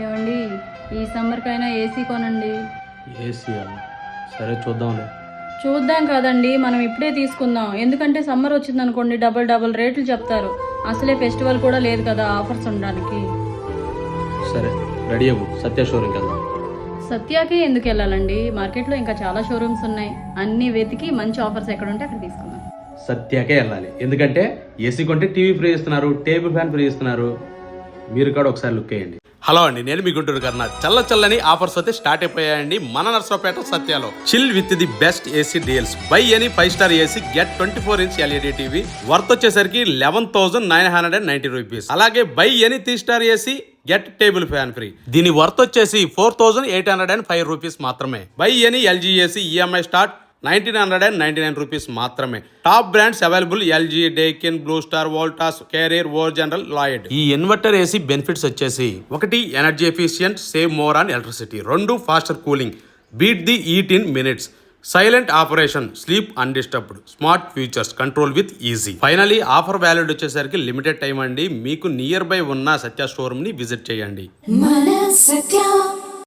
ఏమండి, ఈ సమ్మర్కైనా ఏసీ కొనండి. ఏసీయా? సరే చూద్దాంలే. చూద్దాం కాదండి, మనం ఇప్పుడే తీసుకుందాం. ఎందుకంటే సమ్మర్ వచ్చిందనుకోండి డబల్ రేట్లు చెప్తారు. అసలే ఫెస్టివల్ కూడా లేదు కదా ఆఫర్స్ ఉండడానికి. సరే రెడీ అవ్వు, సత్య షోరూమ్కి వెళ్దాం. సత్యాకే ఎందుకు వెళ్ళాలండి? మార్కెట్లో ఇంకా చాలా షోరూమ్స్ ఉన్నాయి. అన్ని వెతికి మంచి ఆఫర్స్ ఎక్కడ ఉంటే అక్కడ తీసుకుందాం. సత్యాకే వెళ్ళాలి, ఎందుకంటే ఏసీ కొంటే టీవీ ఫ్రీ ఇస్తున్నారు, టేబుల్ ఫ్యాన్ ఫ్రీ ఇస్తున్నారు. మీరు కూడా ఒకసారి లుక్ వేయండి. హలో అండి, నేను మీ గుంటూరు కన్నా. చల్లని ఆఫర్స్ అయితే స్టార్ట్ అయిపోయాయండి మన నర్సరావుపేట సత్యాలో. Chill with the best AC deals. Buy any 5-స్టార్ AC get 24-inch LED TV worth వచ్చేసరికి 11,990 రూపీస్. అలాగే బై ఎనీ 3-స్టార్ AC get table fan free. దీని వర్త్ వచ్చేసి 4,805 రూపీస్ మాత్రమే. Buy any LG AC EMI start 1,999 rupees మాత్రమే. Top brands available: LG, Daikin, Blue Star, Voltas, Carrier, or General, Lloyd. ఈ inverter AC benefits వచ్చేసి: 1 energy efficient, save more on electricity. 2 faster cooling, beat the heat in minutes. Silent operation, sleep undisturbed. Smart features, control with easy. Finally offer valid వచ్చేసరికి limited time అండి. మీకు near by ఉన్న సత్య showroom ని visit చేయండి.